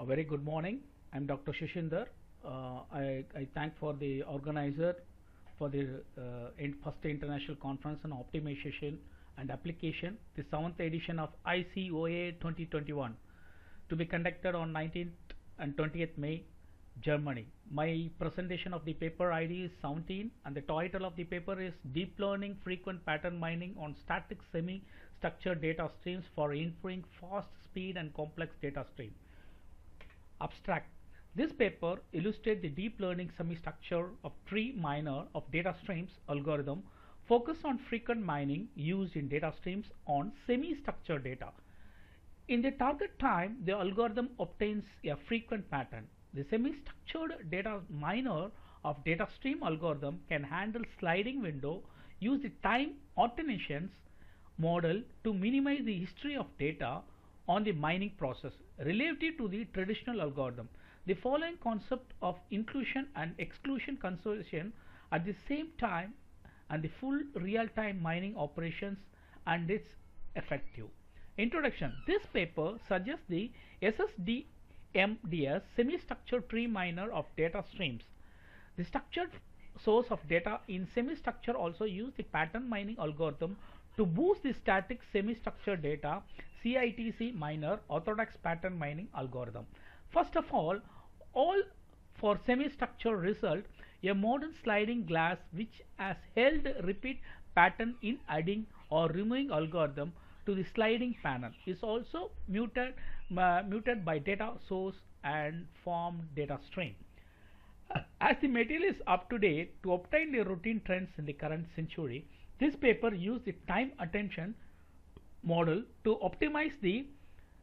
A very good morning. I'm Dr. Shishinder. I thank for the organizer for the first international conference on optimization and application, the 7th edition of ICOA 2021, to be conducted on 19th and 20th May, Germany. My presentation of the paper ID is 17, and the title of the paper is Deep Learning Frequent Pattern Mining on Static Semi-Structured Data Streams for Inferring Fast, Speed and Complex Data Stream. Abstract. This paper illustrates the deep learning semi-structure of tree miner of data streams algorithm focused on frequent mining used in data streams on semi-structured data. In the target time, the algorithm obtains a frequent pattern. The semi-structured data miner of data stream algorithm can handle sliding window, use the time alternations model to minimize the history of data on the mining process relative to the traditional algorithm. The following concept of inclusion and exclusion consideration at the same time and the full real-time mining operations and its effective. Introduction. This paper suggests the SSDMDS semi-structured tree miner of data streams. The structured source of data in semi-structure also use the pattern mining algorithm to boost the static semi-structured data CITC miner orthodox pattern mining algorithm. First of all for semi-structured result, a modern sliding glass which has held repeat pattern in adding or removing algorithm to the sliding panel is also muted by data source and formed data stream. As the material is up to date to obtain the routine trends in the current century, this paper used the time attention model to optimize the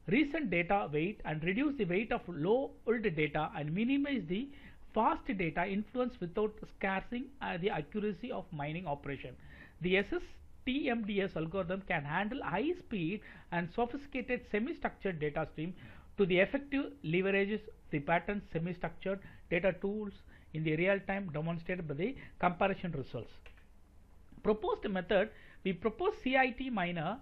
recent data weight and reduce the weight of low old data and minimize the fast data influence without scarcing the accuracy of mining operation. The SSTMDS algorithm can handle high speed and sophisticated semi-structured data stream to the effective leverages the pattern semi-structured data tools in the real time demonstrated by the comparison results. Proposed method, we propose CITC miner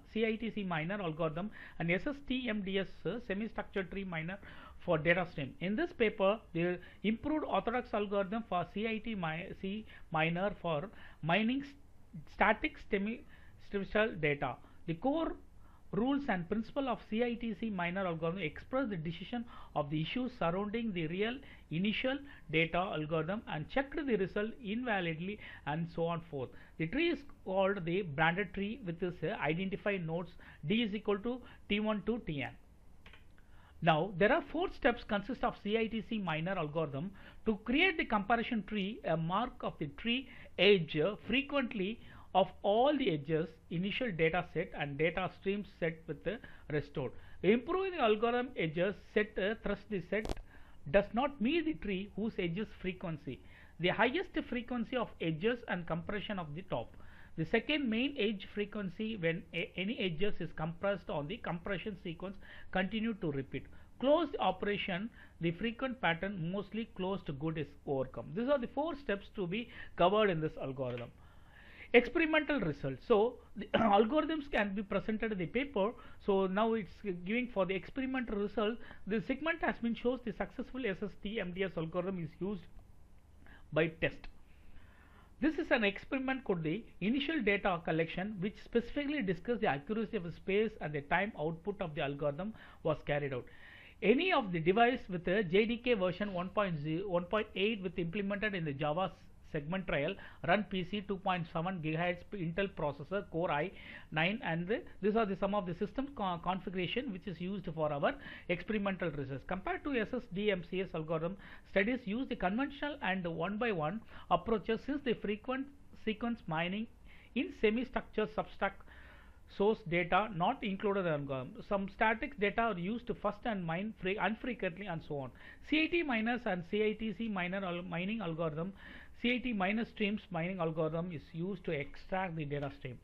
algorithm and SSTMDS semi-structured tree miner for data stream. In this paper, the improved orthodox algorithm for CITC miner for mining static semi-structured data. The core rules and principle of CITC miner algorithm express the decision of the issues surrounding the real initial data algorithm and checked the result invalidly and so on forth. The tree is called the branded tree with its identified nodes D is equal to T1 to Tn. Now there are 4 steps consist of CITC miner algorithm. To create the comparison tree, a mark of the tree edge frequently of all the edges, initial data set and data stream set with restored. Improving the algorithm edges set thus the set does not meet the tree whose edges frequency. The highest frequency of edges and compression of the top. The second main edge frequency when any edges is compressed on the compression sequence continue to repeat. Closed operation, the frequent pattern mostly closed good is overcome. These are the 4 steps to be covered in this algorithm. Experimental results. So the algorithms can be presented in the paper. So now it's giving for the experimental result. The segment has been shows the successful SSTMDS algorithm is used by test. This is an experiment called the initial data collection, which specifically discussed the accuracy of the space and the time output of the algorithm was carried out. Any of the device with a JDK version 1.8 with implemented in the Java segment trial run PC 2.7 GHz Intel processor Core i9, and these are the some of the system configuration which is used for our experimental results. Compared to SSDMCS algorithm, studies use the conventional and one by one approaches since the frequent sequence mining in semi-structured substract source data not included in the algorithm. Some static data are used to first and mine unfrequently and so on. CIT miners and CITC miner mining algorithm. CIT minus streams mining algorithm is used to extract the data stream.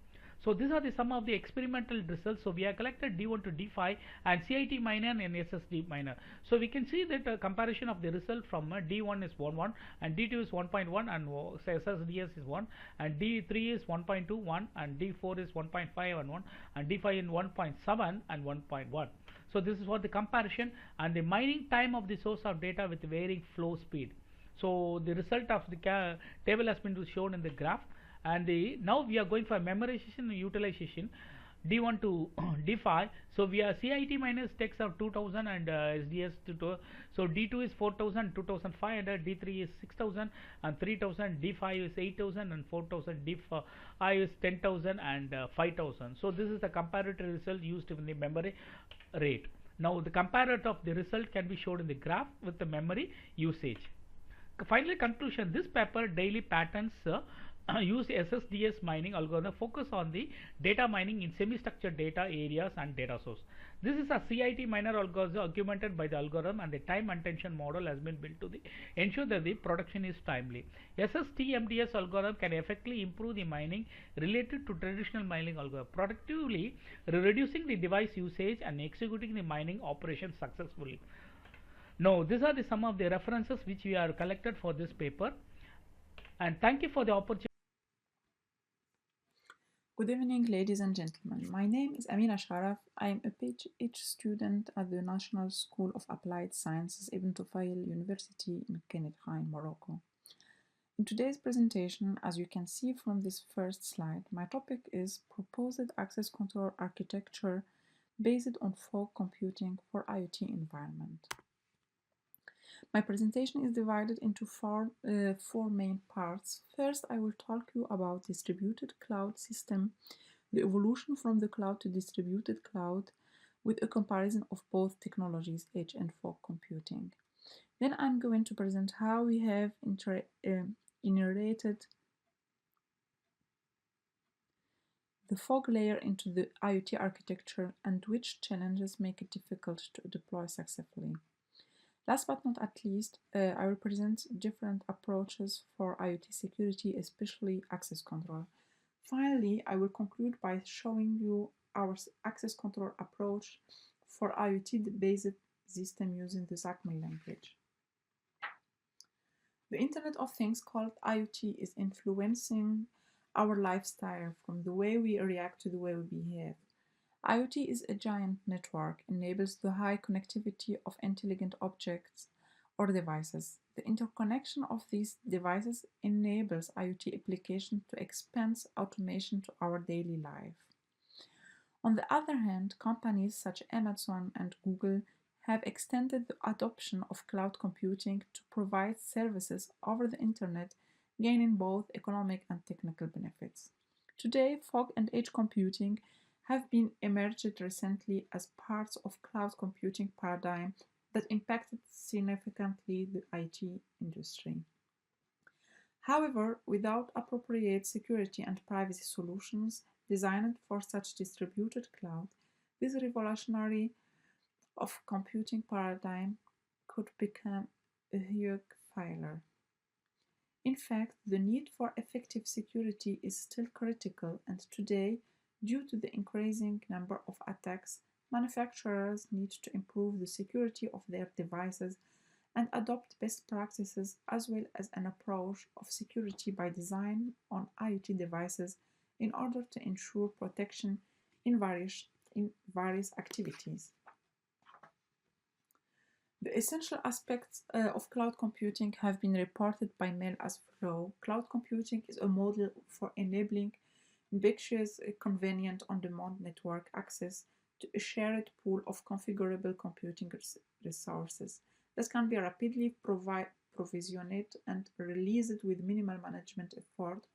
So these are the some of the experimental results. So we have collected D1 to D5 and CIT miner and SSD miner. So we can see that comparison of the result from D1 is 1.1 and D2 is 1.1 and SSDS is 1 and D3 is 1.2, 1 and D4 is 1.5 and 1 and D5 in 1.7 and 1.1. So this is for the comparison, and the mining time of the source of data with varying flow speed. So the result of the table has been shown in the graph, and now we are going for memorization and utilization. D1 to D5. So we are CIT minus takes out 2000 and SDS to so D2 is 4000, 2500, D3 is 6000 and 3000, D5 is 8000 and 4000, D5 is 10,000 and 5000. So this is the comparative result used in the memory rate. Now the comparator of the result can be shown in the graph with the memory usage. Finally, conclusion: this paper daily patterns use SSDS mining algorithm focus on the data mining in semi-structured data areas and data source. This is a CIT miner algorithm augmented by the algorithm, and the time attention model has been built to ensure that the production is timely. SSTMDS algorithm can effectively improve the mining related to traditional mining algorithm, productively reducing the device usage and executing the mining operation successfully. Now, these are some of the references which we are collected for this paper, and thank you for the opportunity. Good evening, ladies and gentlemen. My name is Amina Sharaf. I am a PhD student at the National School of Applied Sciences, Ibn Tufayl University in Kenitra, Morocco. In today's presentation, as you can see from this first slide, my topic is Proposed Access Control Architecture based on fog computing for IoT environment. My presentation is divided into four main parts. First, I will talk you about distributed cloud system, the evolution from the cloud to distributed cloud, with a comparison of both technologies, edge and fog computing. Then I'm going to present how we have integrated the fog layer into the IoT architecture and which challenges make it difficult to deploy successfully. Last but not least, I will present different approaches for IoT security, especially access control. Finally, I will conclude by showing you our access control approach for IoT-based system using the XACML language. The Internet of Things called IoT is influencing our lifestyle from the way we react to the way we behave. IoT is a giant network, enables the high connectivity of intelligent objects or devices. The interconnection of these devices enables IoT applications to expand automation to our daily life. On the other hand, companies such as Amazon and Google have extended the adoption of cloud computing to provide services over the internet, gaining both economic and technical benefits. Today, fog and edge computing have been emerged recently as parts of cloud computing paradigm that impacted significantly the IT industry. However, without appropriate security and privacy solutions designed for such distributed cloud, this revolutionary of computing paradigm could become a huge failure. In fact, the need for effective security is still critical, and today, due to the increasing number of attacks, manufacturers need to improve the security of their devices and adopt best practices as well as an approach of security by design on IoT devices in order to ensure protection in various activities. The essential aspects of cloud computing have been reported by Mail as follows. Cloud computing is a model for enabling ubiquitous, convenient, on-demand network access to a shared pool of configurable computing resources that can be rapidly provisioned and released with minimal management effort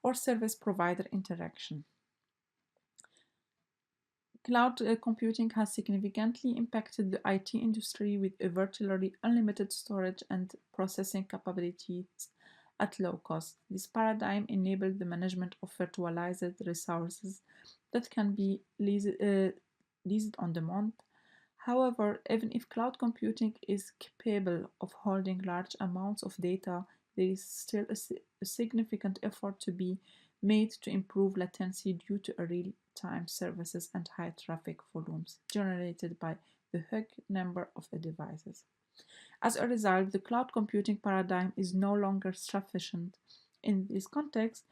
or service provider interaction. Cloud computing has significantly impacted the IT industry with a virtually unlimited storage and processing capabilities at low cost. This paradigm enabled the management of virtualized resources that can be leased on demand. However, even if cloud computing is capable of holding large amounts of data, there is still a significant effort to be made to improve latency due to real-time services and high traffic volumes generated by the huge number of the devices. As a result, the cloud computing paradigm is no longer sufficient. In this context,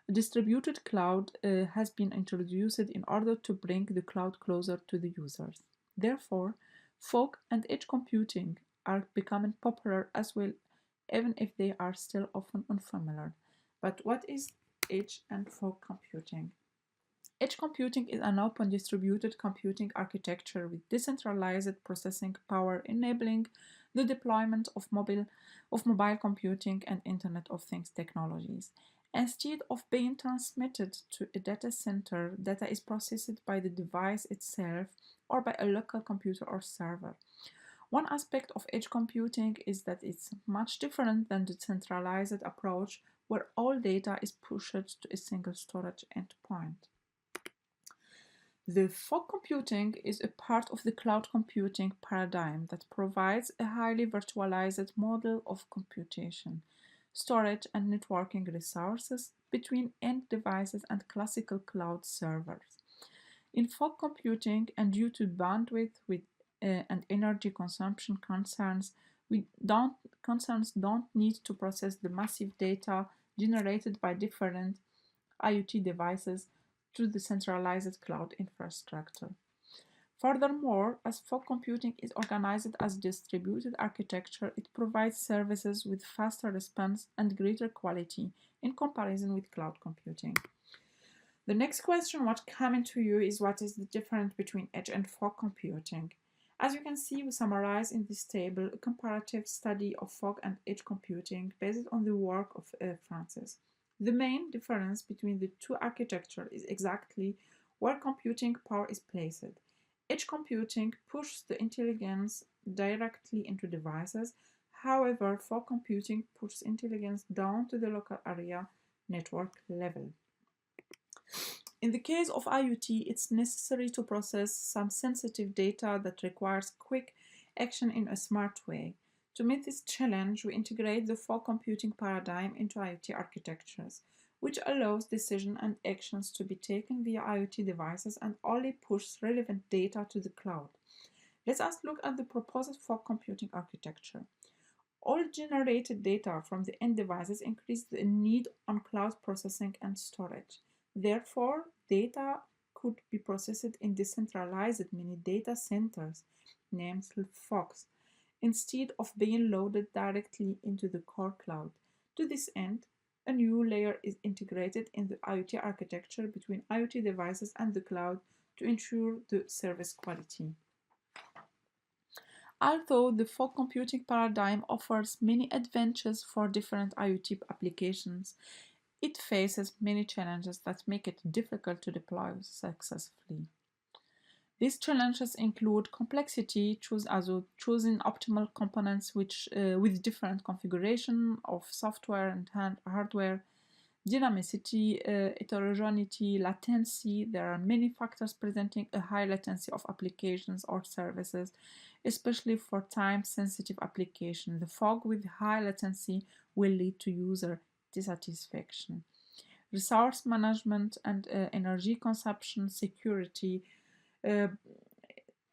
A distributed cloud has been introduced in order to bring the cloud closer to the users. Therefore, fog and edge computing are becoming popular as well, even if they are still often unfamiliar. But what is edge and fog computing? Edge computing is an open distributed computing architecture with decentralized processing power enabling the deployment of mobile computing and Internet of Things technologies. Instead of being transmitted to a data center, data is processed by the device itself or by a local computer or server. One aspect of edge computing is that it's much different than the centralized approach where all data is pushed to a single storage endpoint. The fog computing is a part of the cloud computing paradigm that provides a highly virtualized model of computation, storage, and networking resources between end devices and classical cloud servers. In fog computing, and due to bandwidth and energy consumption concerns don't need to process the massive data generated by different IoT devices through the centralized cloud infrastructure. Furthermore, as fog computing is organized as distributed architecture, it provides services with faster response and greater quality in comparison with cloud computing. The next question what coming to you is what is the difference between edge and fog computing? As you can see, we summarize in this table a comparative study of fog and edge computing based on the work of Francis. The main difference between the two architectures is exactly where computing power is placed. Edge computing pushes the intelligence directly into devices. However, fog computing pushes intelligence down to the local area network level. In the case of IoT, it's necessary to process some sensitive data that requires quick action in a smart way. To meet this challenge, we integrate the fog computing paradigm into IoT architectures, which allows decisions and actions to be taken via IoT devices and only pushes relevant data to the cloud. Let us look at the proposed fog computing architecture. All generated data from the end devices increase the need on cloud processing and storage. Therefore, data could be processed in decentralized mini data centers, named fogs, instead of being loaded directly into the core cloud. To this end, a new layer is integrated in the IoT architecture between IoT devices and the cloud to ensure the service quality. Although the fog computing paradigm offers many advantages for different IoT applications, it faces many challenges that make it difficult to deploy successfully. These challenges include complexity, choosing optimal components with different configuration of software and hardware, dynamicity, heterogeneity, latency. There are many factors presenting a high latency of applications or services, especially for time-sensitive applications. The fog with high latency will lead to user dissatisfaction. Resource management and energy consumption security.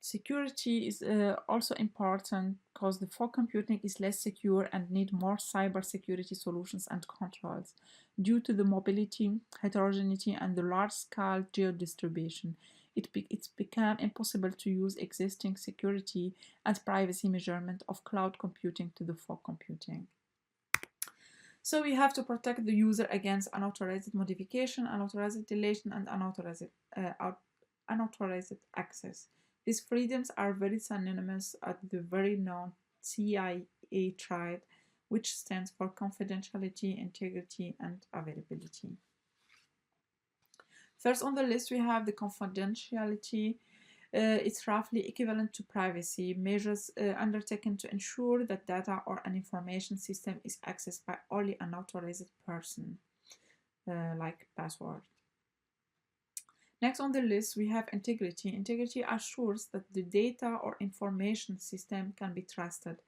Security is also important because the fog computing is less secure and need more cybersecurity solutions and controls. Due to the mobility, heterogeneity, and the large-scale geo-distribution, it's become impossible to use existing security and privacy measurement of cloud computing to the fog computing. So we have to protect the user against unauthorized modification, unauthorized deletion, and unauthorized access. These freedoms are very synonymous at the very known CIA triad, which stands for confidentiality, integrity, and availability. First on the list, we have the confidentiality. It's roughly equivalent to privacy, measures undertaken to ensure that data or an information system is accessed by only an authorized person, like password. Next on the list, we have integrity. Integrity assures that the data or information system can be trusted,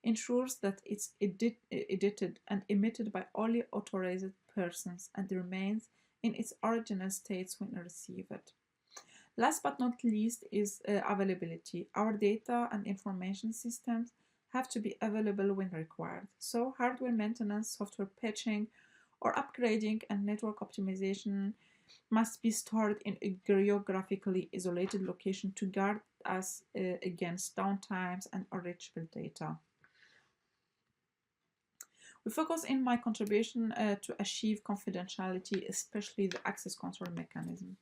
ensures that it's edited and emitted by only authorized persons and remains in its original states when received. Last but not least is availability. Our data and information systems have to be available when required. So hardware maintenance, software patching, or upgrading and network optimization must be stored in a geographically isolated location to guard us against downtimes and unreachable data. We focus in my contribution to achieve confidentiality, especially the access control mechanism.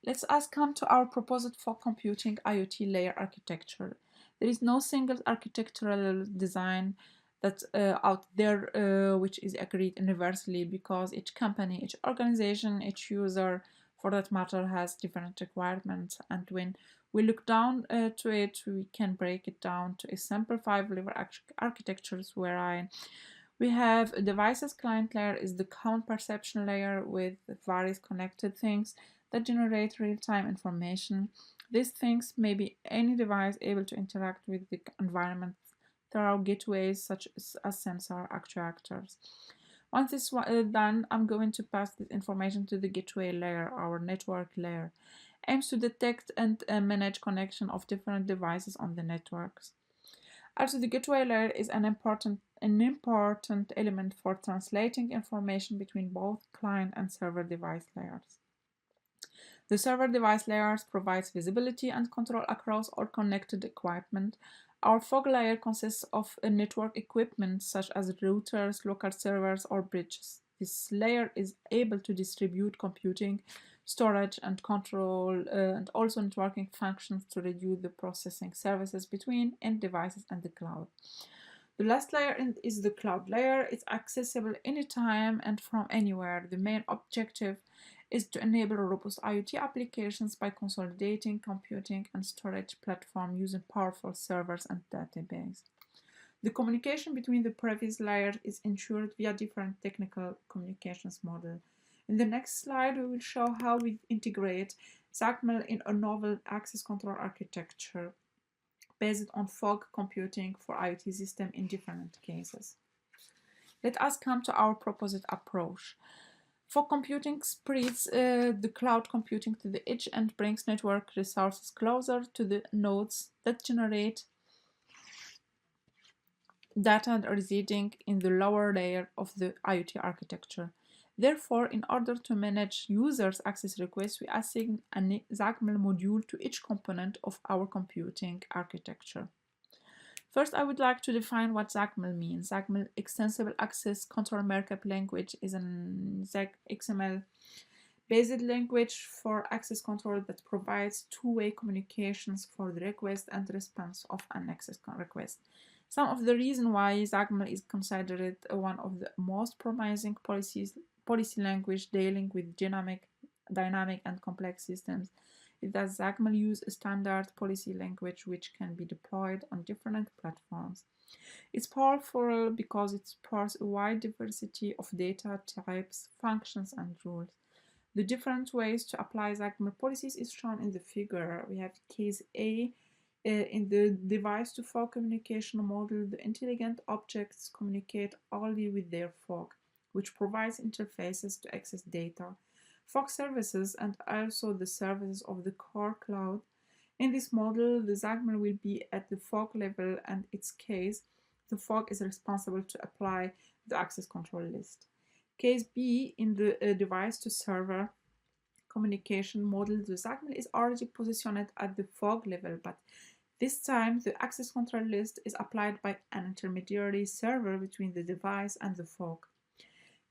Let's come to our proposed fog computing IoT layer architecture. There is no single architectural design that's out there which is agreed universally, because each company, each organization, each user for that matter has different requirements, and when we look down to it, we can break it down to a simple 5-level architectures wherein we have a devices client layer is the count perception layer with various connected things that generate real-time information. These things may be any device able to interact with the environment through gateways such as sensor actuators. Once this is done, I'm going to pass this information to the gateway layer, our network layer. Aims to detect and manage connection of different devices on the networks. Also, the gateway layer is an important element for translating information between both client and server device layers. The server device layers provides visibility and control across all connected equipment. Our fog layer consists of a network equipment such as routers, local servers, or bridges. This layer is able to distribute computing, storage, and control, and also networking functions to reduce the processing services between end devices and the cloud. The last layer is the cloud layer. It's accessible anytime and from anywhere. The main objective is to enable robust IoT applications by consolidating computing and storage platform using powerful servers and database. The communication between the previous layers is ensured via different technical communications models. In the next slide, we will show how we integrate ZACML in a novel access control architecture based on fog computing for IoT systems in different cases. Let us come to our proposed approach. Fog computing spreads the cloud computing to the edge and brings network resources closer to the nodes that generate data residing in the lower layer of the IoT architecture. Therefore, in order to manage users' access requests, we assign a ZACML module to each component of our computing architecture. First, I would like to define what ZACML means. ZACML, Extensible Access Control Markup Language, is an XML-based language for access control that provides two-way communications for the request and response of an access request. Some of the reason why ZACML is considered one of the most promising policy language dealing with dynamic and complex systems is that ZACML uses a standard policy language which can be deployed on different platforms. It's powerful because it supports a wide diversity of data types, functions, and rules. The different ways to apply ZACML policies is shown in the figure. We have case A. In the device-to-fog communication model, the intelligent objects communicate only with their fog, which provides interfaces to access data, fog services, and also the services of the core cloud. In this model, the ZACML will be at the fog level, and in its case, the fog is responsible to apply the access control list. Case B, in the device-to-server communication model, the ZACML is already positioned at the fog level, but this time, the access control list is applied by an intermediary server between the device and the fog.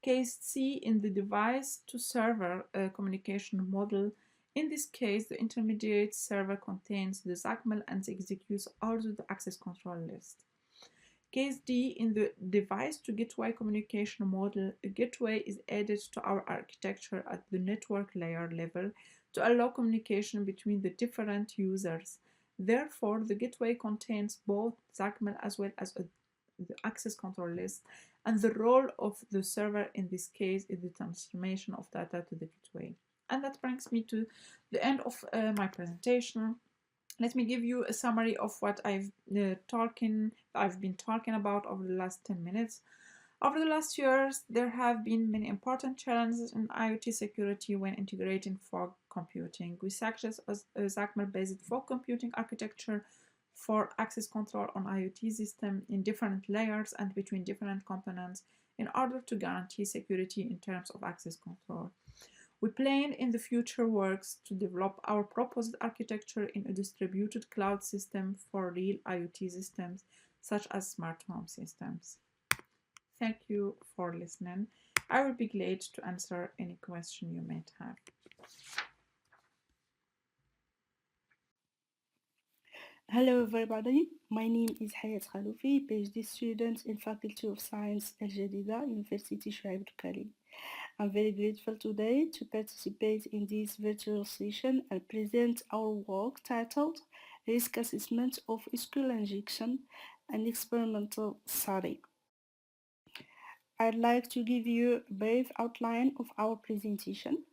Case C, in the device-to-server communication model, in this case, the intermediate server contains the ZACML and executes also the access control list. Case D, in the device-to-gateway communication model, a gateway is added to our architecture at the network layer level to allow communication between the different users. Therefore, the gateway contains both ZACML as well as the access control list, and the role of the server in this case is the transformation of data to the gateway. And that brings me to the end of my presentation. Let me give you a summary of what I've been talking about over the last 10 minutes. Over the last years, there have been many important challenges in IoT security when integrating fog computing. We suggest a ZACML-based fog computing architecture for access control on IoT system in different layers and between different components in order to guarantee security in terms of access control. We plan in the future works to develop our proposed architecture in a distributed cloud system for real IoT systems, such as smart home systems. Thank you for listening. I will be glad to answer any question you might have. Hello everybody, my name is Hayat Khaloufi, PhD student in Faculty of Science Al Jadida, University Shuaib Khalil. I'm very grateful today to participate in this virtual session and present our work titled Risk Assessment of SQL Injection, an Experimental Study. I'd like to give you a brief outline of our presentation.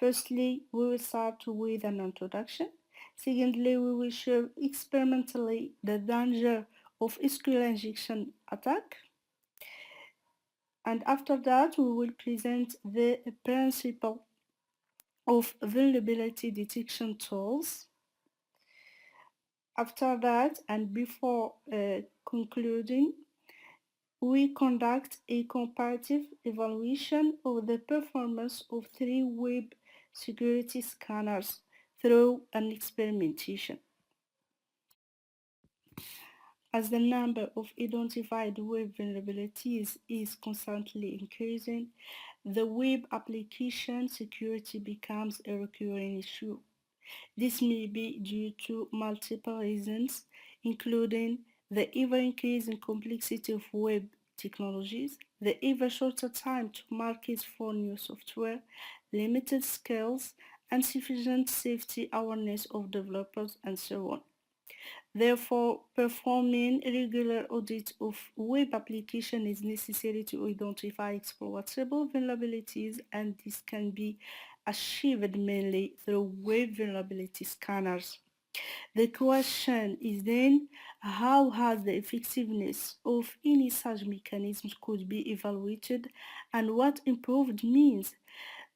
Firstly, we will start with an introduction. Secondly, we will show experimentally the danger of SQL injection attack. And after that, we will present the principle of vulnerability detection tools. After that, and before concluding, we conduct a comparative evaluation of the performance of 3 web security scanners through an experimentation. As the number of identified web vulnerabilities is constantly increasing, the web application security becomes a recurring issue. This may be due to multiple reasons, including the ever-increasing complexity of web technologies, the ever shorter time to market for new software, limited skills, insufficient safety awareness of developers, and so on. Therefore, performing regular audit of web application is necessary to identify exploitable vulnerabilities, and this can be achieved mainly through web vulnerability scanners. The question is then, how has the effectiveness of any such mechanisms could be evaluated, and what improved means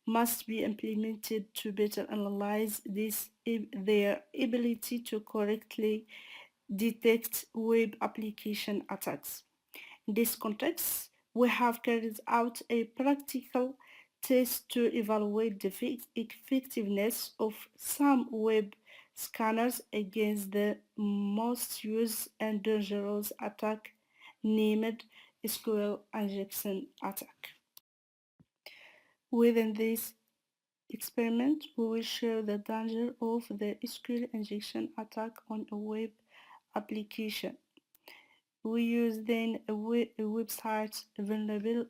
must be implemented to better analyze their ability to correctly detect web application attacks. In this context, we have carried out a practical test to evaluate the effectiveness of some web scanners against the most used and dangerous attack named SQL injection attack. Within this experiment, we will show the danger of the SQL injection attack on a web application. We use then a website vulnerable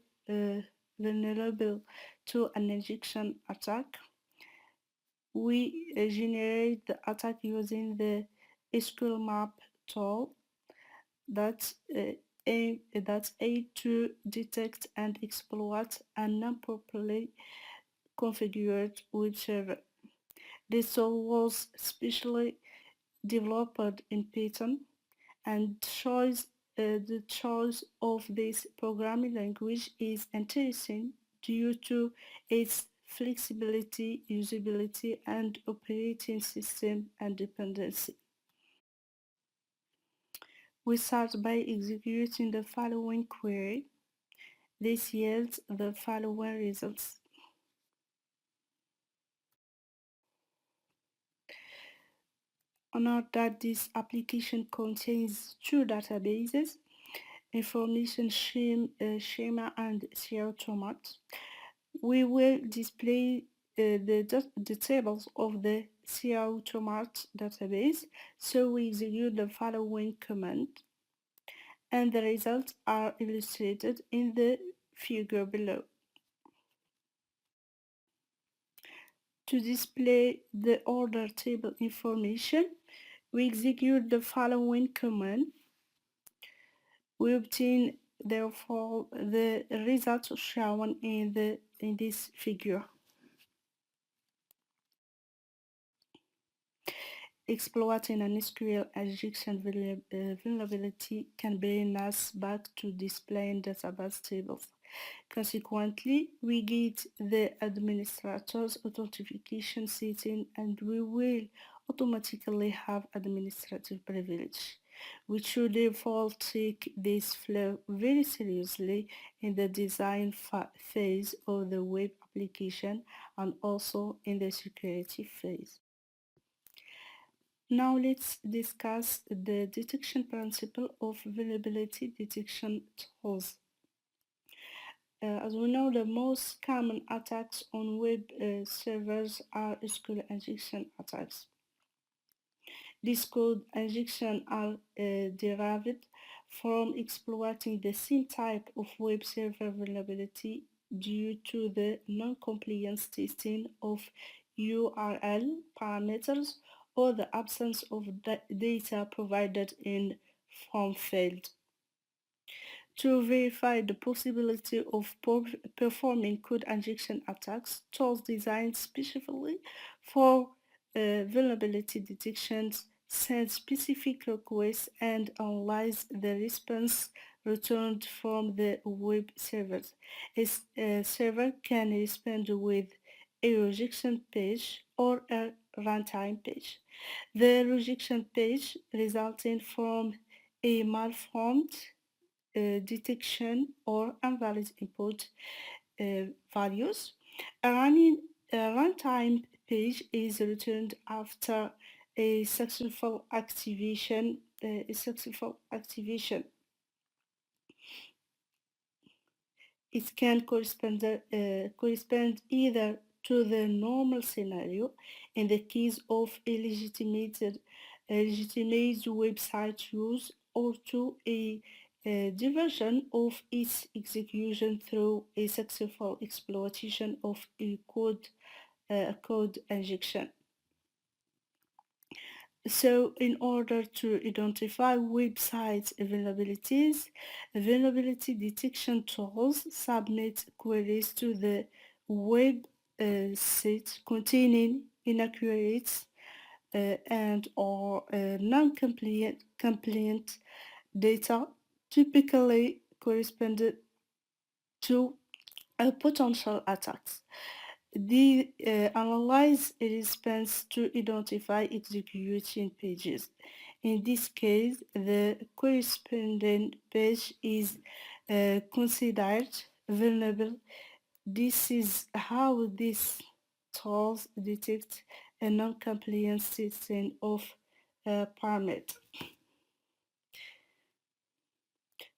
to an injection attack. We generate the attack using the SQL map tool that aid to detect and exploit an improperly configured web server. This tool was specially developed in Python, and the choice of this programming language is interesting due to its flexibility, usability, and operating system independency. We start by executing the following query. This yields the following results. Note that this application contains 2 databases, information schema and CR2Mat. We will display the tables of the CR2Mat database, so we execute the following command, and the results are illustrated in the figure below. To display the order table information, we execute the following command. We obtain therefore the results shown in this figure. Exploiting an SQL injection vulnerability can bring us back to displaying database tables. Consequently, we get the administrator's authentication setting, and we will automatically have administrative privilege. We should therefore take this flaw very seriously in the design phase of the web application and also in the security phase. Now let's discuss the detection principle of vulnerability detection tools. As we know, the most common attacks on web servers are SQL injection attacks. These code injections are derived from exploiting the same type of web server vulnerability due to the non-compliance testing of URL parameters or the absence of data provided in form field. To verify the possibility of performing code injection attacks, tools designed specifically for vulnerability detections send specific requests and analyze the response returned from the web servers. A server can respond with a rejection page or a runtime page. The rejection page resulting from a malformed detection or invalid input values. A runtime page is returned after a successful activation. It can correspond either to the normal scenario in the case of a legitimate website use or to a diversion of its execution through a successful exploitation of a code injection. So in order to identify website vulnerabilities, vulnerability detection tools submit queries to the web site containing inaccurate and or non-compliant data typically corresponded to potential attacks. They analyze a response to identify execution pages. In this case, the corresponding page is considered vulnerable. This is how these tools detect a non-compliant system of parameters.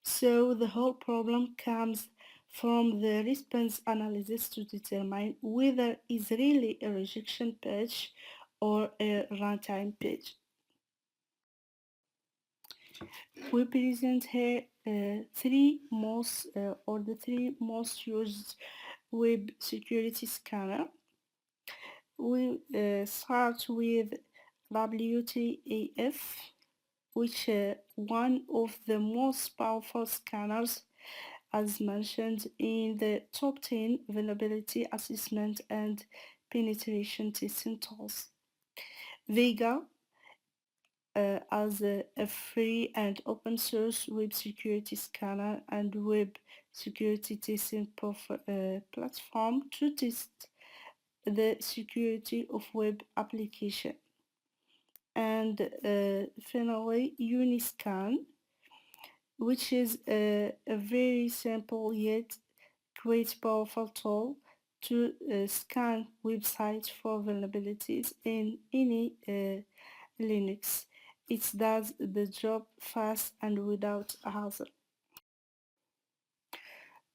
So the whole problem comes from the response analysis to determine whether it's really a rejection page or a runtime page. We present here the three most used web security scanner. We start with WTAF, which one of the most powerful scanners as mentioned in the top 10 vulnerability assessment and penetration testing tools. Vega as a free and open source web security scanner and web security testing platform to test the security of web application. And finally, Uniscan, which is a very simple yet quite powerful tool to scan websites for vulnerabilities in any Linux. It does the job fast and without hassle.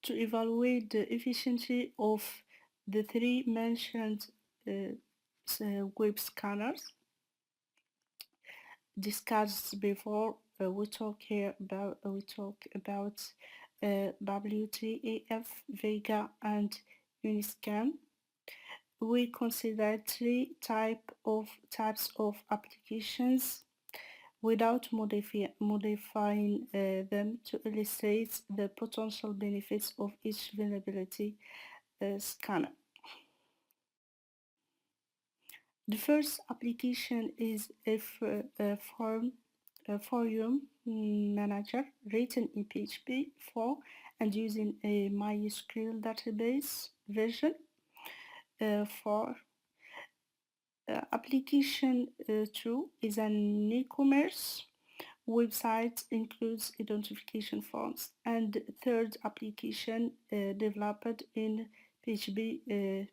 To evaluate the efficiency of the three mentioned web scanners discussed before, we talk about WTAF, Vega, and Uniscan. We consider three types of applications without modifying them to illustrate the potential benefits of each vulnerability scanner. The first application is a forum manager written in PHP 4 and using a MySQL database version 4. Application 2 is an e-commerce website, includes identification forms, and third application developed in PHP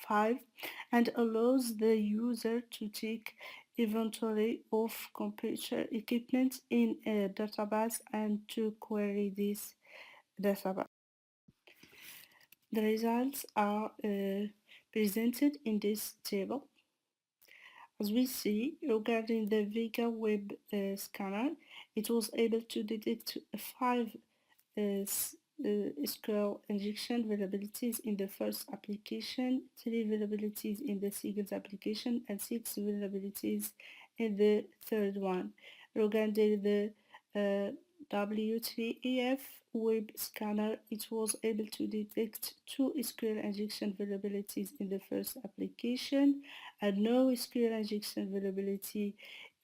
5 and allows the user to take inventory of computer equipment in a database and to query this database. The results are presented in this table. As we see, regarding the Vega web scanner, it was able to detect 5 SQL injection vulnerabilities in the first application, 3 vulnerabilities in the second application, and 6 vulnerabilities in the third one. Regarding the W3EF web scanner, it was able to detect 2 SQL injection vulnerabilities in the first application, and no SQL injection vulnerability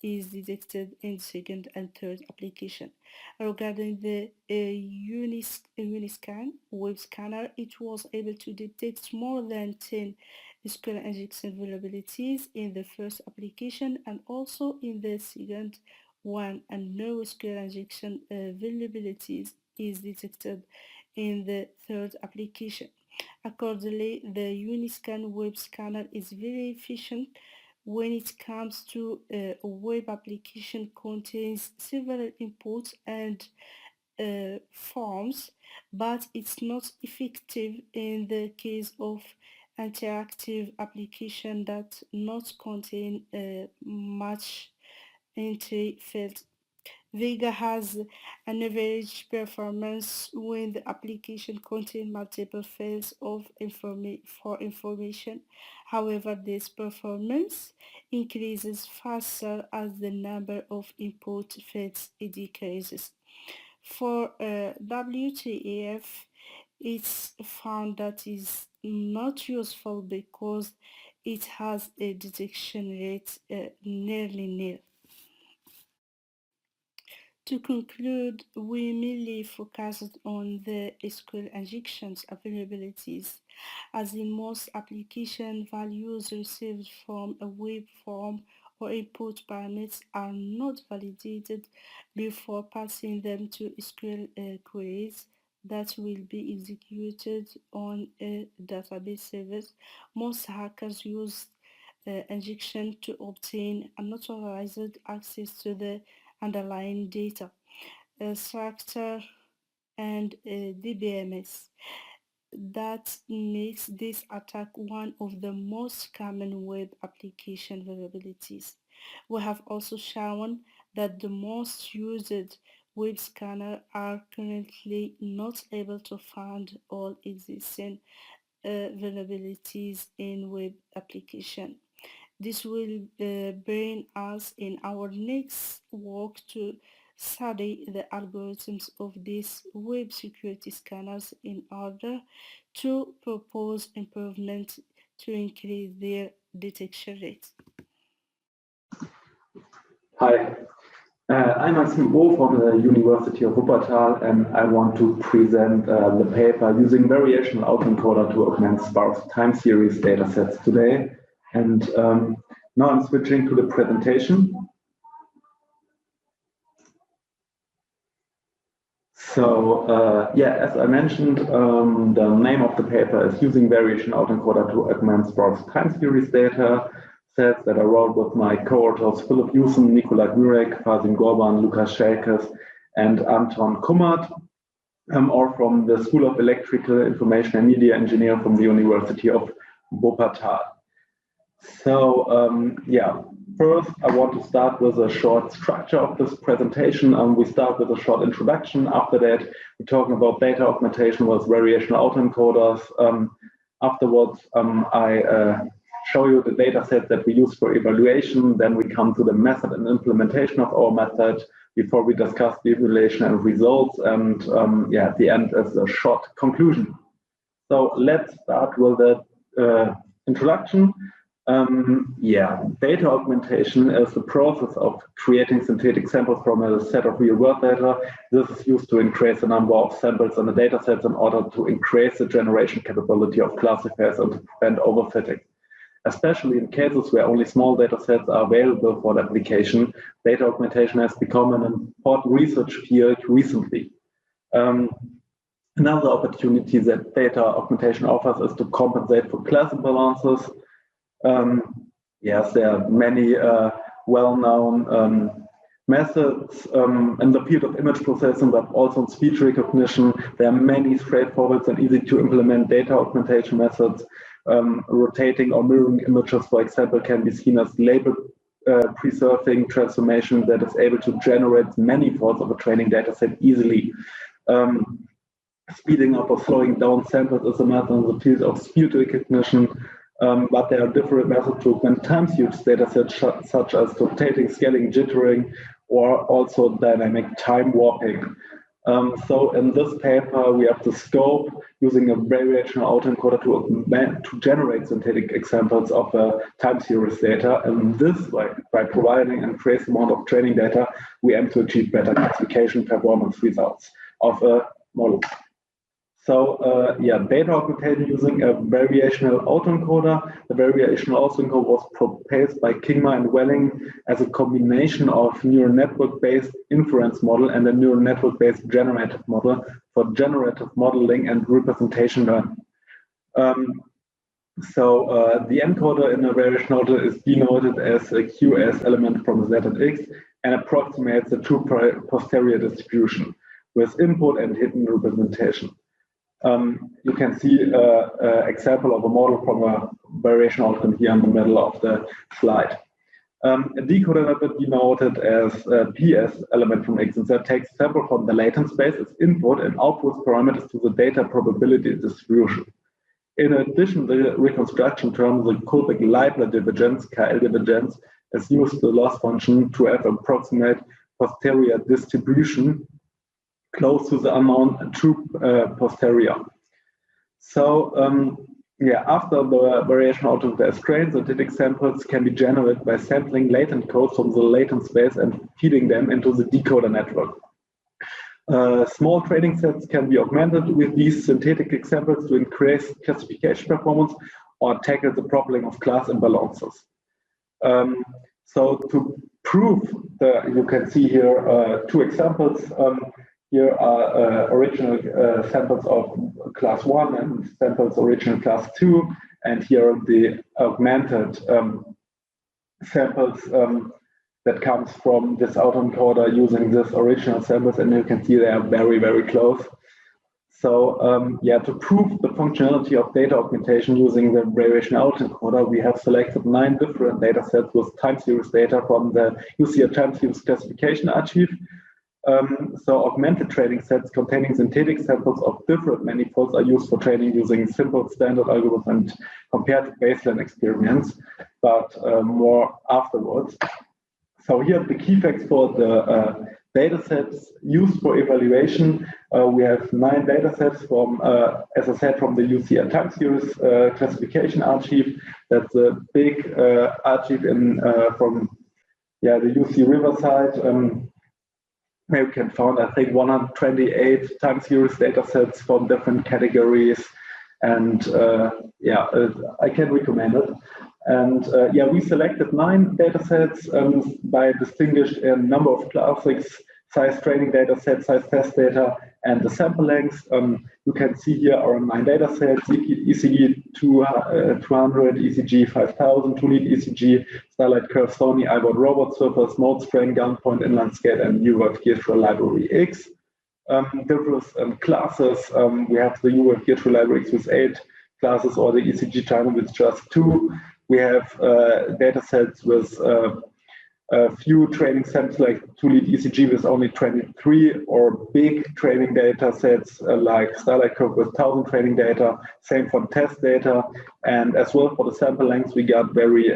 is detected in second and third application. Regarding the Uniscan web scanner, it was able to detect more than 10 SQL injection vulnerabilities in the first application and also in the second one, and no SQL injection vulnerabilities is detected in the third application. Accordingly, the Uniscan web scanner is very efficient when it comes to a web application contains several inputs and forms, but it's not effective in the case of interactive application that not contain much entry field. Vega has an average performance when the application contains multiple fields of information. However, this performance increases faster as the number of input fields decreases. For W3EF, it's found that is not useful because it has a detection rate nearly nil. To conclude, we mainly focused on the SQL injections vulnerabilities, as in most applications, values received from a web form or input parameters are not validated before passing them to SQL queries that will be executed on a database service. Most hackers use injection to obtain unauthorized access to the underlying data structure and DBMS. That makes this attack one of the most common web application vulnerabilities. We have also shown that the most used web scanners are currently not able to find all existing vulnerabilities in web application. This will bring us in our next work to study the algorithms of these web security scanners in order to propose improvements to increase their detection rate. Hi, I'm Maxim Bo from the University of Wuppertal, and I want to present the paper using variational autoencoder to augment sparse time series datasets today. And now I'm switching to the presentation. So yeah, as I mentioned, the name of the paper is using variational autoencoder to augment sparse time series data sets that I wrote with my co-authors Philip Hewson, Nikola Gurek, Fasim Gorban, Lukas Schelkes, and Anton Kummert, all from the School of Electrical Information and Media Engineering from the University of Wuppertal. So yeah, first I want to start with a short structure of this presentation. We start with a short introduction. After that, we're talking about data augmentation with variational autoencoders. Afterwards, I show you the data set that we use for evaluation. Then we come to the method and implementation of our method before we discuss the evaluation and results. And yeah, at the end is a short conclusion. So let's start with the introduction. Yeah, data augmentation is the process of creating synthetic samples from a set of real-world data. This is used to increase the number of samples in the data sets in order to increase the generation capability of classifiers and to prevent overfitting. especially in cases where only small data sets are available for the application. Data augmentation has become an important research field recently. Another opportunity that data augmentation offers is to compensate for class imbalances. Yes, there are many well-known methods in the field of image processing, but also in speech recognition. There are many straightforward and easy to implement data augmentation methods. Rotating or mirroring images, for example, can be seen as label preserving transformation that is able to generate many folds of a training data set easily. Speeding up or slowing down samples is a method in the field of speech recognition. But there are different methods to augment time series data sets, such as rotating, scaling, jittering, or also dynamic time warping. So in this paper, we have the scope using a variational autoencoder to generate synthetic examples of time series data. And this way, by providing a trace amount of training data, we aim to achieve better classification performance results of a model. So data augmentation using a variational autoencoder. The variational autoencoder was proposed by Kingma and Welling as a combination of neural network-based inference model and a neural network-based generative model for generative modeling and representation learning. The encoder in a variational model is denoted as a QS element from Z and X and approximates the true posterior distribution with input and hidden representation. You can see an example of a model from a variational outcome here in the middle of the slide. A decoder method denoted as a PS element from X and Z takes sample from the latent space as input and outputs parameters to the data probability distribution. In addition, the reconstruction term, the Kullback-Leibler divergence, KL divergence, is used the loss function to have approximate posterior distribution close to the unknown true posterior. So after the variational autoencoder is trained, synthetic samples can be generated by sampling latent codes from the latent space and feeding them into the decoder network. Small training sets can be augmented with these synthetic examples to increase classification performance or tackle the problem of class imbalances. So to prove you can see here two examples. Here are original samples of class 1 and samples original class 2, and here are the augmented samples that comes from this autoencoder using this original samples, and you can see they are very, very close. So to prove the functionality of data augmentation using the variational autoencoder, we have selected 9 different data sets with time series data from the UCL time series classification archive. So augmented training sets containing synthetic samples of different manifolds are used for training using simple standard algorithms and compared to baseline experiments, but more afterwards. So here are the key facts for the data sets used for evaluation. We have 9 data sets from, as I said, from the UCL time series classification archive. That's a big archive from the UC Riverside. Where you can find, I think, 128 time series data sets from different categories, and I can recommend it. And we selected 9 data sets by distinguished a number of classics: size training data set, size test data, and the sample length. You can see here our 9 data sets: ECG 200, ECG 5000, 2-lead ECG, Starlight Curve, Sony, iBot Robot Surface, Mode Strain, Gunpoint, Inline Skate, and UWave Virtual Library X. Different classes, we have the UWave Virtual Library X with 8 classes, or the ECG China with just 2. We have data sets with a few training samples like 2-lead ECG with only 23, or big training data sets like Starlight Curve with 1000 training data, same for test data. And as well for the sample lengths, we got very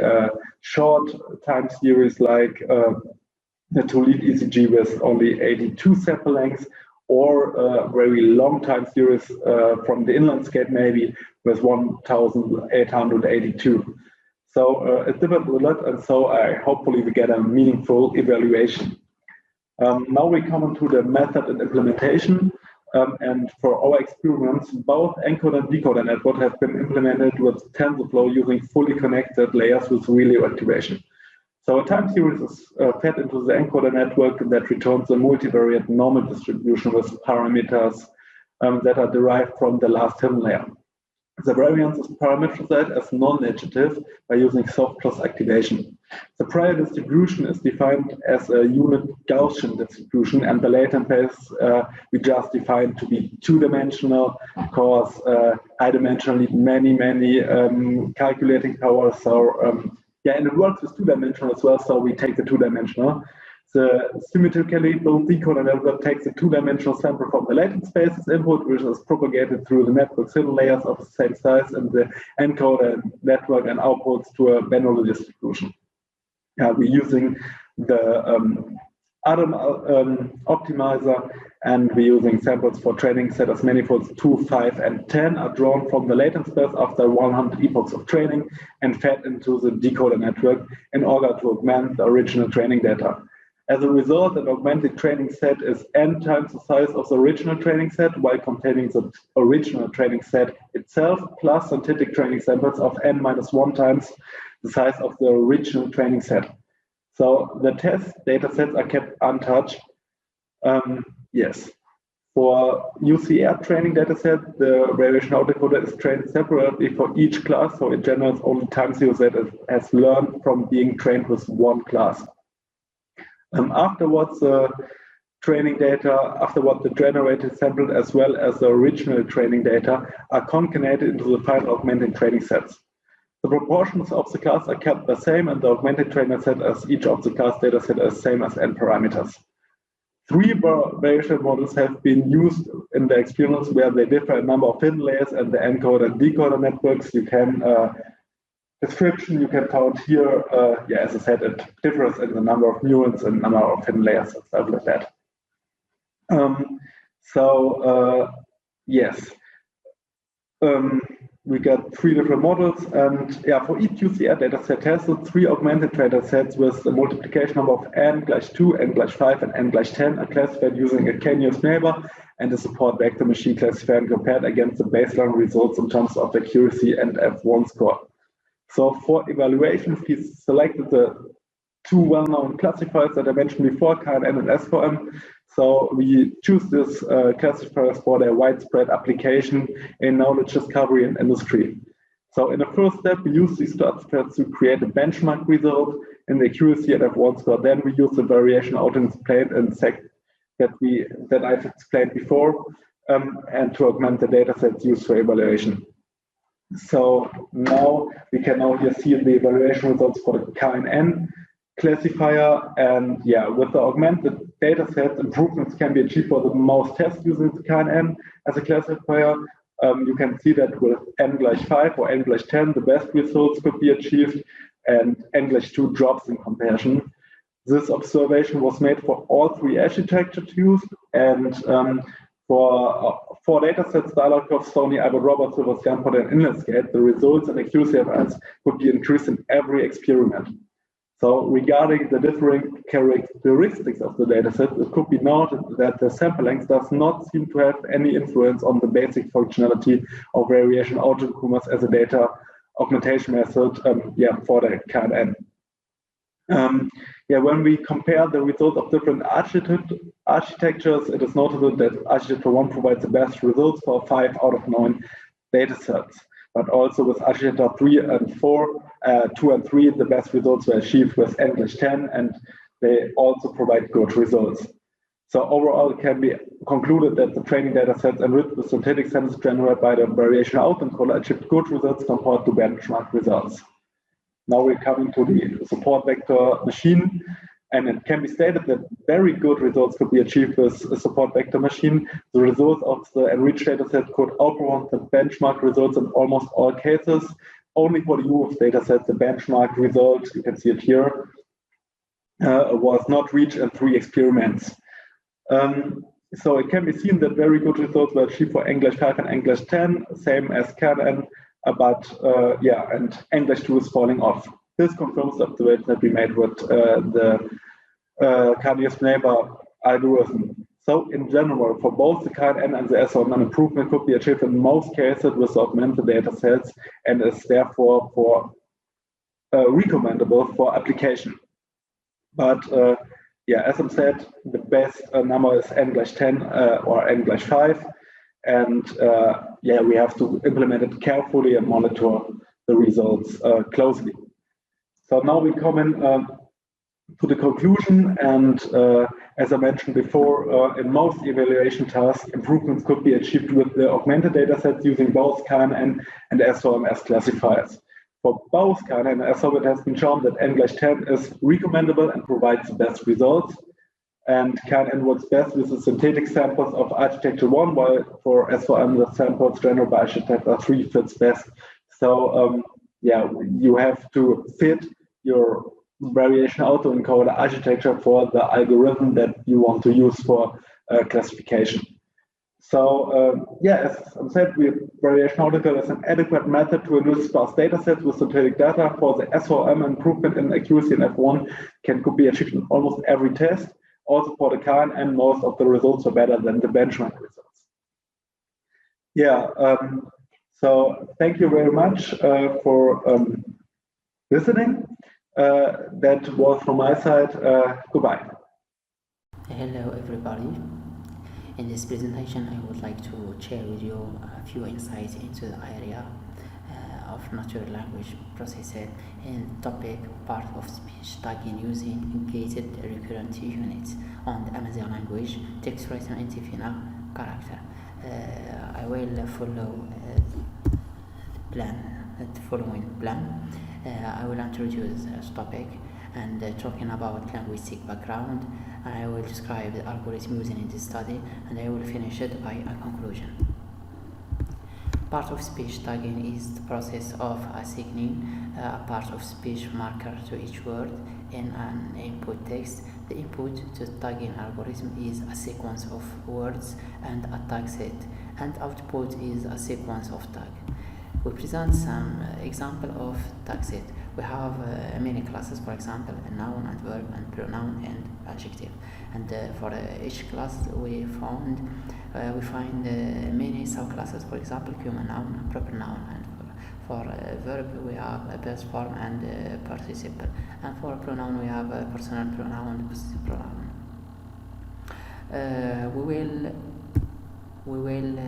short time series like the 2-lead ECG with only 82 sample lengths, or very long time series from the inline skate maybe with 1882. So it differs a lot, and so hopefully we get a meaningful evaluation. Now we come into the method and implementation. And for our experiments, both encoder and decoder network have been implemented with TensorFlow using fully connected layers with relay activation. So a time series is fed into the encoder network that returns a multivariate normal distribution with parameters that are derived from the last hidden layer. The variance is parameterized as non-negative by using soft plus activation. The prior distribution is defined as a unit Gaussian distribution, and the latent phase we just defined to be two-dimensional because high-dimensional need many calculating powers. So yeah, and it works with two-dimensional as well, so we take the two-dimensional. The symmetrically built decoder network takes a two-dimensional sample from the latent space's input, which is propagated through the network's hidden layers of the same size, and the encoder network and outputs to a Bernoulli distribution. We're using the Adam optimizer, and we're using samples for training set as manifolds 2, 5, and 10 are drawn from the latent space after 100 epochs of training and fed into the decoder network in order to augment the original training data. As a result, an augmented training set is n times the size of the original training set, while containing the original training set itself plus synthetic training samples of n minus 1 times the size of the original training set. So the test data sets are kept untouched. Yes. For UCR training dataset, the variational autoencoder is trained separately for each class, so it generates only time series that it has learned from being trained with one class. Afterwards, the training data, afterwards the generated sample as well as the original training data are concatenated into the final augmented training sets. The proportions of the class are kept the same, and the augmented training set as each of the class data set is same as n parameters. 3 variational models have been used in the experiments where they differ in number of hidden layers and the encoder and decoder networks. You can description you can count here. Yeah, as I said, it differs in the number of neurons and number of hidden layers and stuff like that. Yes. We got 3 different models, and yeah, for each UCR dataset tested, 3 augmented datasets with a multiplication number of n/2, n/5, and n/10 are classified using a k-nearest neighbor and a support vector machine classifier and compared against the baseline results in terms of accuracy and F1 score. So for evaluation, we selected the 2 well-known classifiers that I mentioned before, KNN and SVM. So we choose this classifiers for their widespread application in knowledge discovery and industry. So in the first step, we use these classifiers to create a benchmark result in the accuracy and F1 score. Then we use the variation explained in sec that I've explained before, and to augment the data sets used for evaluation. So now we can here see the evaluation results for the KNN classifier, and yeah, with the augmented data set, improvements can be achieved for the most tests using the KNN as a classifier. You can see that with n/5 or n/10, the best results could be achieved, and n/2 drops in comparison. This observation was made for all 3 architectures used, and for 4 datasets, Dialog, Sony, Albert Roberts, Silver, Stanford, and Inletgate, the results and accuracy of answers could be increased in every experiment. So regarding the differing characteristics of the dataset, it could be noted that the sample length does not seem to have any influence on the basic functionality of variation autoencoders as a data augmentation method for the KNN. When we compare the results of different architectures, it is notable that architecture 1 provides the best results for 5 out of 9 datasets. But also with architecture 3 and 4, 2 and 3, the best results were achieved with n/10, and they also provide good results. So overall, it can be concluded that the training data sets enriched with synthetic samples generated by the variational autoencoder achieved good results compared to benchmark results. Now we're coming to the support vector machine, and it can be stated that very good results could be achieved with a support vector machine. The results of the enriched dataset could outperform the benchmark results in almost all cases. Only for the UF dataset, the benchmark result, you can see it here, was not reached in 3 experiments. So it can be seen that very good results were achieved for n/5 and n/10, same as KNN, but and n/2 is falling off. This confirms the observation that we made with the k-nearest neighbor algorithm. So in general, for both the KNN and the SOM, an improvement could be achieved in most cases with the augmented data sets and is therefore recommendable for application. But yeah, as I said, the best number is n/10 or n/5. And yeah, we have to implement it carefully and monitor the results closely. So now we come in to the conclusion, and as I mentioned before, in most evaluation tasks, improvements could be achieved with the augmented datasets using both KNN and SOM as classifiers. For both KNN and SOM, it has been shown that n/10 is recommendable and provides the best results. And KNN works best with the synthetic samples of architecture 1, while for SOM, the samples generated by architecture 3 fits best. So yeah, you have to fit your variational autoencoder architecture for the algorithm that you want to use for classification. So yeah, as I said, variational autoencoder is an adequate method to induce sparse datasets with synthetic data. For the SOM, improvement in accuracy in F1 could be achieved in almost every test. Also for the KNN, most of the results are better than the benchmark results. Yeah, so thank you very much for listening. That was from my side. Goodbye. Hello everybody. In this presentation I would like to share with you a few insights into the area of natural language processing and topic part of speech tagging using gated recurrent units on the Amazigh language text written in Tifina character. I will follow the following plan. I will introduce this topic and talking about linguistic background. I will describe the algorithm using in this study, and I will finish it by a conclusion. Part of speech tagging is the process of assigning a part of speech marker to each word in an input text. The input to tagging algorithm is a sequence of words and a tag set, and output is a sequence of tag. We present some example of tag set. We have many classes, for example, a noun and verb and pronoun and adjective. And for each class, we find many subclasses. For example, human noun, proper noun, and for verb we have a past form and participle. And for pronoun we have a personal pronoun and possessive pronoun. We will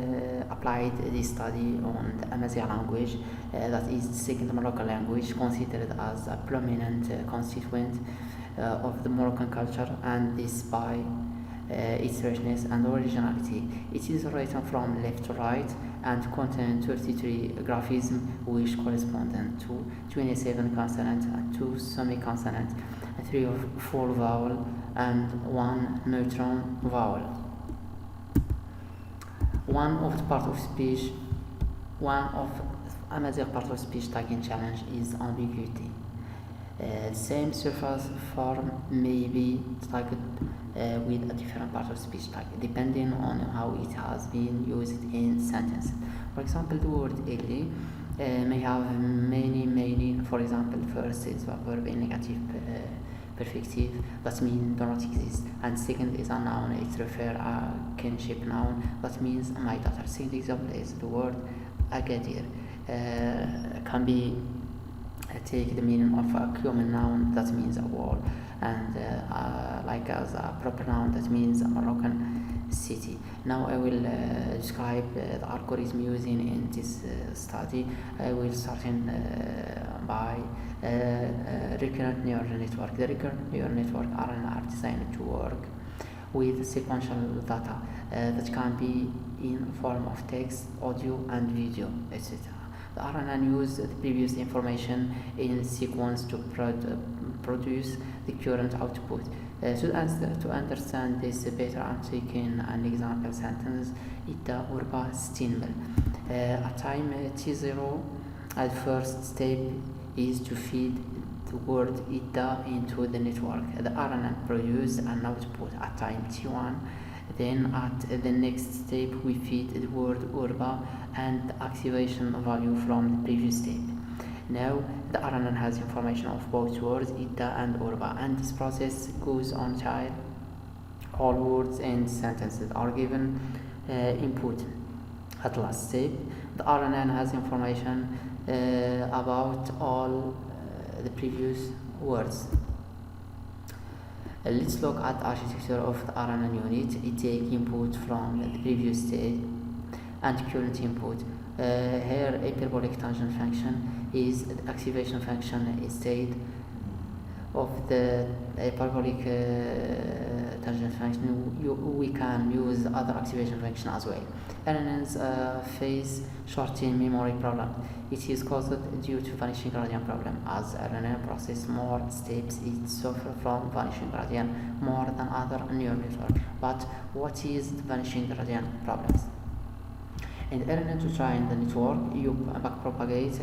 apply this study on the Amazigh language, that is the second Moroccan language, considered as a prominent constituent of the Moroccan culture, and this by its richness and originality. It is written from left to right and contains 33 graphisms, which correspond to 27 consonants and 2 semi-consonants, 3 full vowel and 1 neutron vowel. One of Amazigh part of speech tagging challenge is ambiguity. Same surface form may be tagged with a different part of speech tag, depending on how it has been used in sentence. For example, the word ugly may have many. For example, first is a verb in negative perfective, that means do not exist, and second is a noun, it refers a kinship noun, that means my daughter. Second example is the word agadir, can be take the meaning of a human noun, that means a wall, and like as a proper noun, that means a Moroccan city. Now I will describe the algorithm using in this study. I will start by recurrent neural network. The recurrent neural network are designed to work with sequential data that can be in form of text, audio, and video, etc. The RNN uses the previous information in sequence to produce the current output. To understand this better, I'm taking an example sentence: Ida urba stinmel. At time T0, at first step is to feed the word Ida into the network. The RNN produces an output at time T1. Then at the next step we feed the word urba and the activation value from the previous step. Now the RNN has information of both words Ida and urba, and this process goes on All words and sentences are given input. At last step, the RNN has information about all the previous words. Let's look at architecture of the RNN unit. It takes input from the previous state and current input. Here, a parabolic tangent function is the activation function state of the parabolic tangent function. We can use other activation function as well. RNNs face short-term memory problem. It is caused due to vanishing gradient problem. As RNN process more steps, it suffers from vanishing gradient more than other neural networks. But what is the vanishing gradient problems? In RNN to train the network, you backpropagate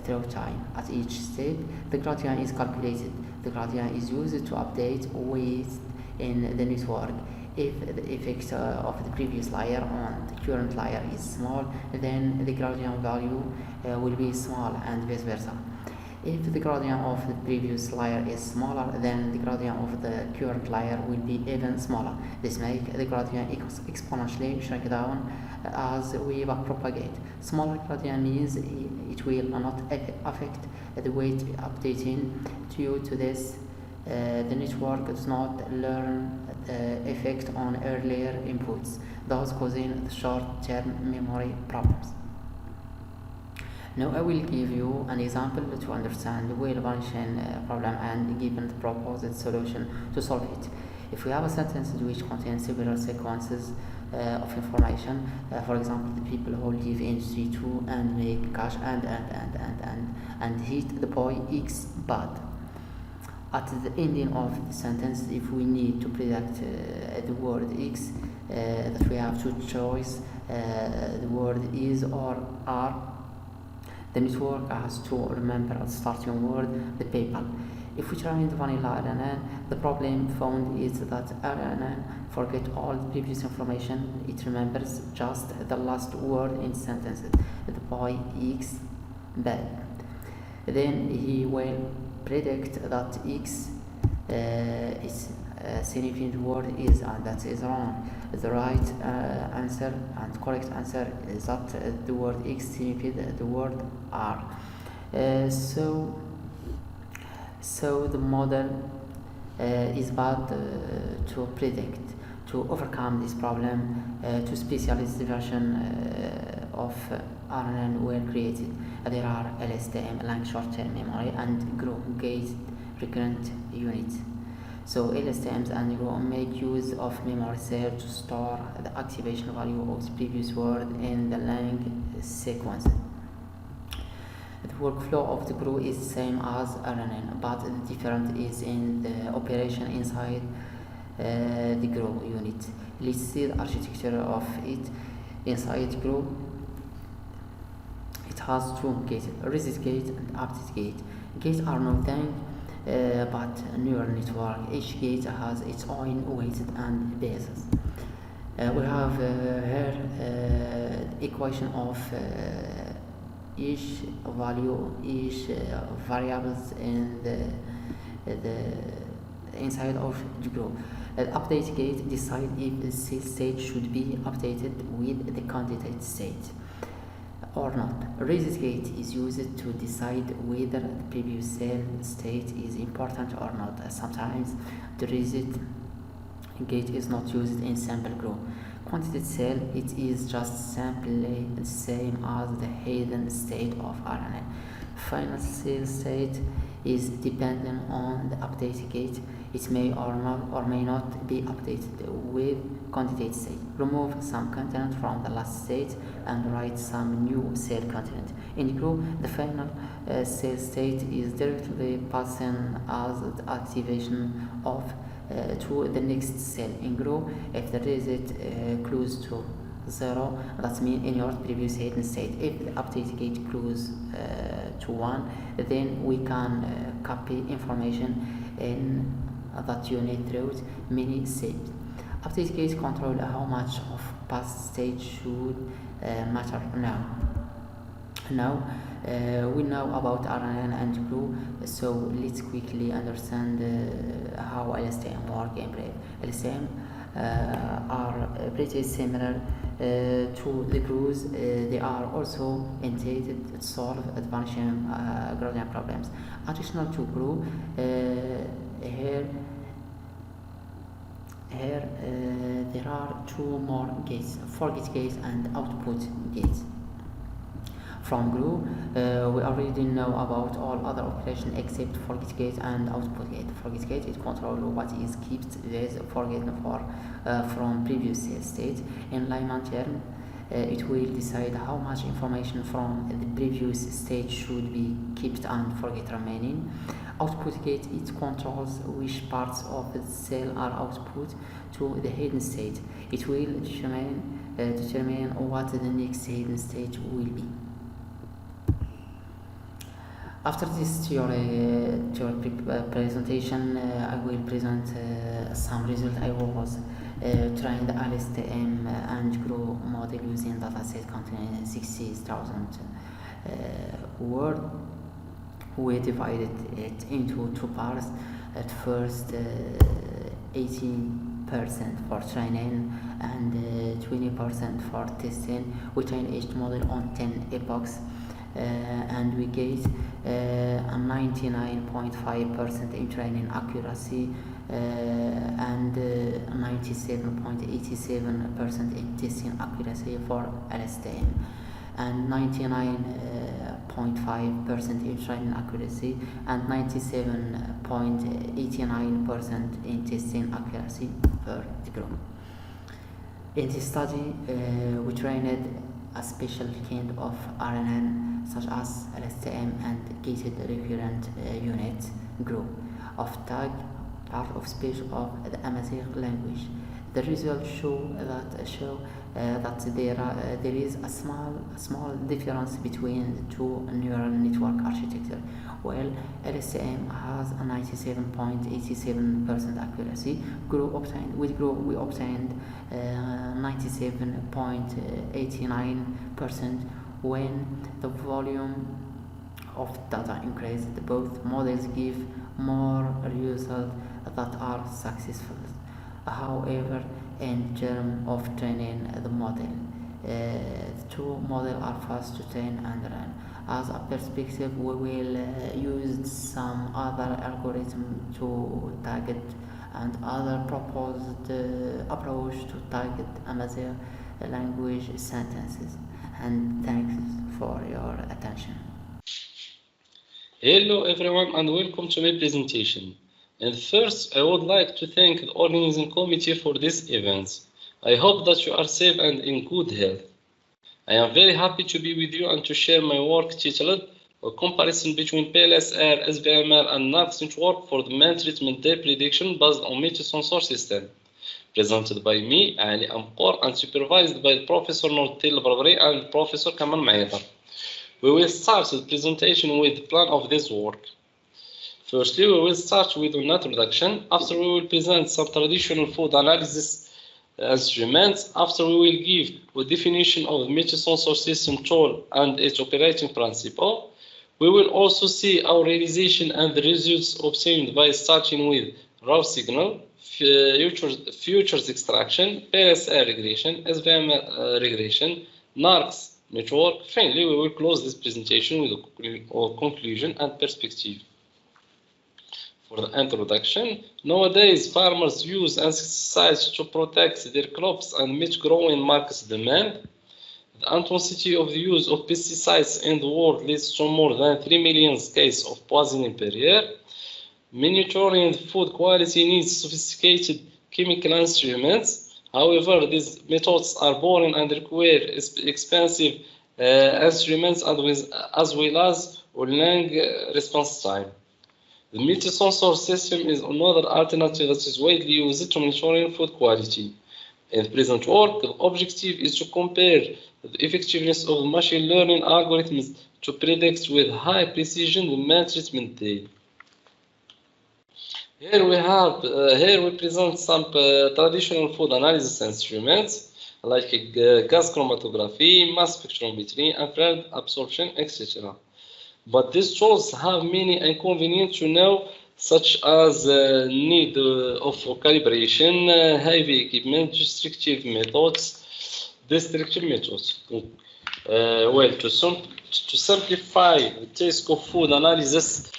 through time. At each step, the gradient is calculated. The gradient is used to update weight in the network. If the effect of the previous layer on the current layer is small, then the gradient value will be small, and vice versa. If the gradient of the previous layer is smaller, then the gradient of the current layer will be even smaller. This makes the gradient exponentially shrink down as we backpropagate. Smaller gradient means it will not affect the weight updating. Due to this, the network does not learn the effect on earlier inputs, thus causing short-term memory problems. Now I will give you an example to understand the wheel vanishing problem and given the proposed solution to solve it. If we have a sentence which contains several sequences of information, for example, the people who live in street 2 and make cash and hit the boy X bad. At the ending of the sentence, if we need to predict the word X, that we have two choices, the word is or are. The network has to remember the starting word, the PayPal. If we try the vanilla RNN, the problem found is that RNN forget all the previous information. It remembers just the last word in sentences. The boy X bad. Then he will predict that X is significant word is, and that is wrong. The right answer and correct answer is that the word X signifies the word R. So the model is bad to predict. To overcome this problem, two specialized versions of RNN were created. There are LSTM, long short-term memory, and GRU, gate recurrent unit. So LSTMs and GRU make use of memory cell to store the activation value of the previous word in the long sequence. The workflow of the GRU is the same as RNN, but the difference is in the operation inside the GRU unit. Let's see the architecture of it. Inside GRU, it has two gates, resist gate and update gate. Gates are nothing but a neural network. Each gate has its own weights and bases. We have here equation of each value, each variables in the inside of the GRU. The update gate decides if the state should be updated with the candidate state or not. Resist gate is used to decide whether the previous cell state is important or not. Sometimes the resist gate is not used in sample GRU. Quantity cell, it is just simply the same as the hidden state of RNN. Final cell state is dependent on the update gate. It may or may not be updated with candidate state. Remove some content from the last state and write some new cell content. In GRU, the final cell state is directly passing as the activation of to the next cell. In GRU, if the result close to 0, that means in your previous hidden state. If the update gate close to 1, then we can copy information in that unit through many steps. Update gate control how much of past state should matter now. Now we know about RNN and GLUE, so let's quickly understand how LSTM work in brief. LSTM are pretty similar to the glues. They are also intended to solve advancing gradient problems. Additional to GLUE, here there are two more gates, forget gate and output gates. From GLUE, we already know about all other operations except forget gate and output gate. Forget gate it controls what is kept with forgotten from previous state. In layman term, it will decide how much information from the previous state should be kept and forget remaining. Output gate it controls which parts of the cell are output to the hidden state. It will determine what the next hidden state will be. After this theory presentation, I will present some results. I was trying the LSTM and GLUE model using dataset containing 60,000 words. We divided it into two parts. At first, 18% for training and 20% for testing. We train each model on 10 epochs. And we get a 99.5% in training accuracy and 97.87% in testing accuracy for LSTM, and 99.5% in training accuracy and 97.89% in testing accuracy for the GLUE. In this study, we trained a special kind of RNN such as LSTM and gated recurrent unit GLUE of tag part of speech of the Amazigh language. The results show that there is a small difference between the two neural network architecture. While LSTM has a 97.87% accuracy, with GLUE we obtained 97.89%. When the volume of data increased, both models give more results that are successful. However, in terms of training the model, the two models are fast to train and run. As a perspective, we will use some other algorithm to target and other proposed approach to target Amazigh language sentences. And thanks for your attention. Hello everyone and welcome to my presentation. And first, I would like to thank the organizing committee for this event. I hope that you are safe and in good health. I am very happy to be with you and to share my work titled A Comparison Between PLSR, SVMR and NARCS Network for the Man Treatment Day Prediction based on multi-sensor system. Presented by me, Ali Amqor, and supervised by Professor Nortil Barbari and Professor Kamal Maidar. We will start the presentation with the plan of this work. Firstly, we will start with an introduction. After, we will present some traditional food analysis instruments. After, we will give a definition of the multi-sensor system tool and its operating principle. We will also see our realization and the results obtained by starting with raw signal, futures extraction, PLSR regression, SVM regression, NARCS network. Finally, we will close this presentation with a conclusion and perspective. For the introduction, nowadays farmers use insecticides to protect their crops and meet growing market demand. The intensity of the use of pesticides in the world leads to more than 3 million cases of poisoning per year. Monitoring food quality needs sophisticated chemical instruments. However, these methods are boring and require expensive instruments as well as long response time. The multi-sensor system is another alternative that is widely used to monitoring food quality. In the present work, the objective is to compare the effectiveness of machine learning algorithms to predict with high precision the man treatment day. Here we present some traditional food analysis instruments. like gas chromatography, mass spectrometry, infrared absorption, etc. But these tools have many inconvenients, such as need of calibration, heavy equipment, destructive methods. Well, to simplify the task of food analysis,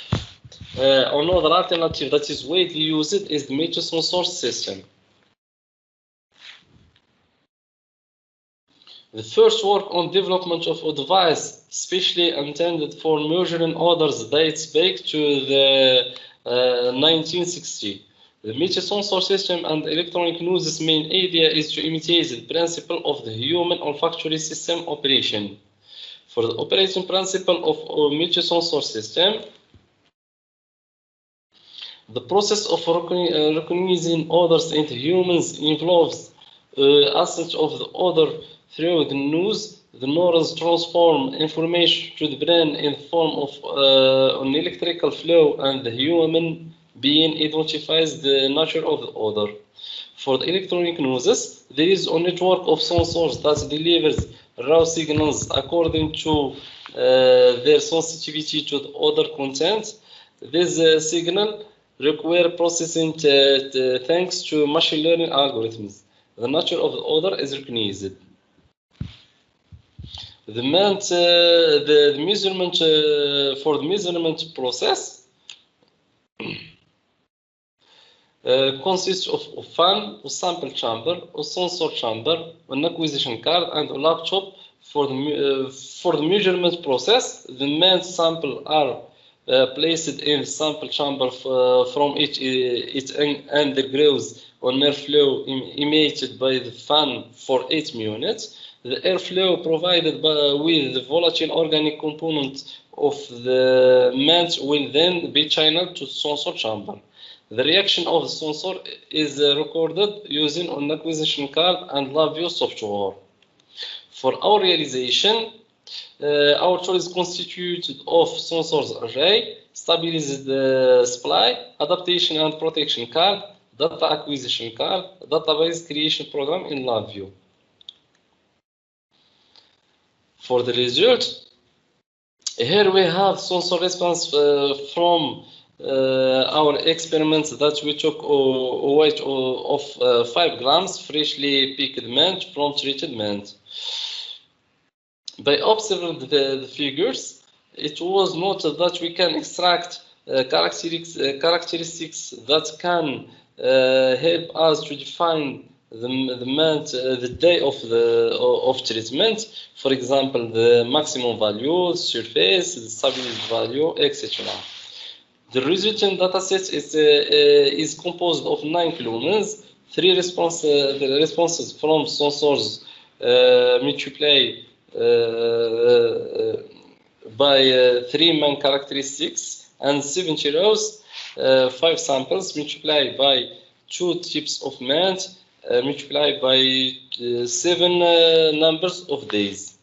another alternative that is widely used is the multi-sensor system. The first work on development of a device specially intended for measuring odors dates back to the 1960s. The multi-sensor system and electronic nose's main idea is to imitate the principle of the human olfactory system operation. For the operating principle of a multi-sensor system, the process of recognizing odors in humans involves ascent of the odor through the nose. The neurons transform information to the brain in the form of an electrical flow, and the human being identifies the nature of the odor. For the electronic noses, there is a network of sensors that delivers raw signals according to their sensitivity to the odor content. This signal require processing thanks to machine learning algorithms. The nature of the odor is recognized. The measurement for the measurement process consists of a fan, a sample chamber, a sensor chamber, an acquisition card, and a laptop. For the measurement process, the main sample are placed in the sample chamber from it undergoes an airflow emitted by the fan for 8 minutes. The airflow provided with the volatile organic component of the mat will then be channeled to the sensor chamber. The reaction of the sensor is recorded using an acquisition card and LabVIEW software. For our realization, our tool is constituted of sensors array, stabilized supply, adaptation and protection card, data acquisition card, database creation program in LabVIEW. For the result, here we have sensor response from our experiments that we took a weight of 5 grams freshly picked mint from treated mint. By observing the figures, it was noted that we can extract characteristics that can help us to define the day of treatment. For example, the maximum value, surface, the stabilized value, etc. The resulting dataset is composed of 9 columns, the responses from sensors multiplied by 3 main characteristics, and 70 rows, 5 samples multiplied by 2 types of mint, multiplied by 7 numbers of days.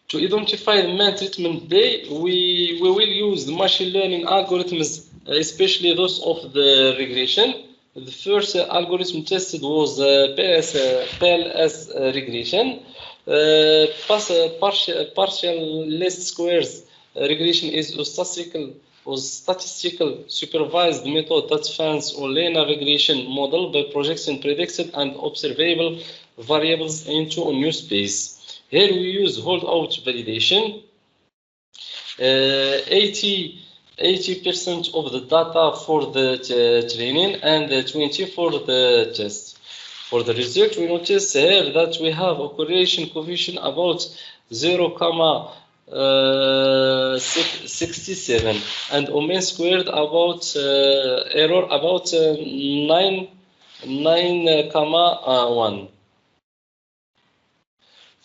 To identify the main treatment day, we will use the machine learning algorithms, especially those of the regression. The first algorithm tested was PLS regression. Partial least squares regression is a statistical supervised method that finds a linear regression model by projecting predicted and observable variables into a new space. Here we use holdout validation. 80% of the data for the training and 20% for the test. For the result, we notice here that we have a correlation coefficient about 0.67 and a mean squared about error about 9,1.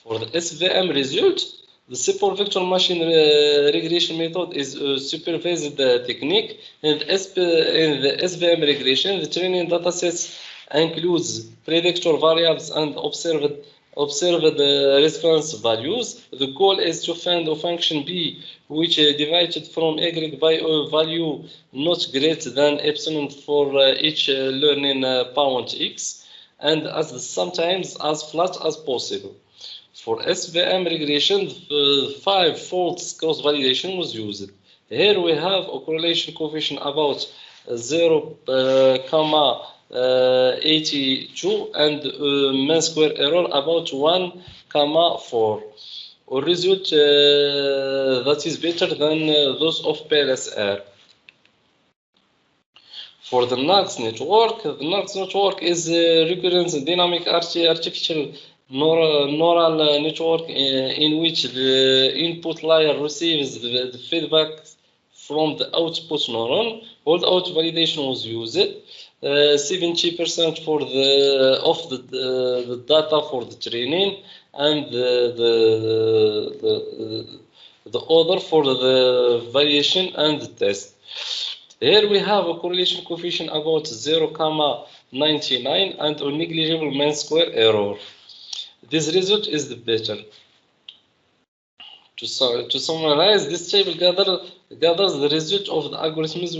For the SVM result, the simple vector machine regression method is a supervised technique. In the SVM regression, the training datasets includes predictor variables and observed reference values. The goal is to find a function b which divided from y by a value not greater than epsilon for each learning point x, and sometimes as flat as possible. For SVM regression, 5-fold cross validation was used. Here we have a correlation coefficient about 0.82 and mean square error about 1.4. A result that is better than those of PLSR. For the NURBS network is a recurrent dynamic artificial neural network in which the input layer receives the feedback from the output neuron. Hold-out validation was used. 70% for the data for the training, and the other for the validation and the test. Here we have a correlation coefficient about 0.99 and a negligible mean square error. This result is the better. To summarize, this table gathers the result of the algorithms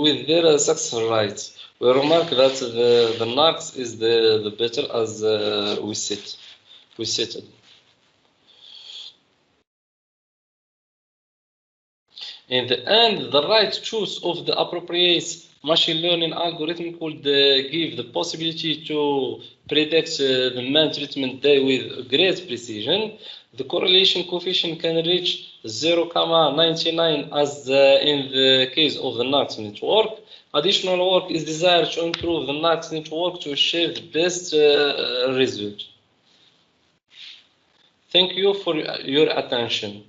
with their success rates. We remark that the NURBS is the better, as we stated. In the end, the right choice of the appropriate machine learning algorithm could give the possibility to predict the mean treatment day with great precision. The correlation coefficient can reach 0.99 as in the case of the NURBS network. Additional work is desired to improve the NURBS network to achieve the best result. Thank you for your attention.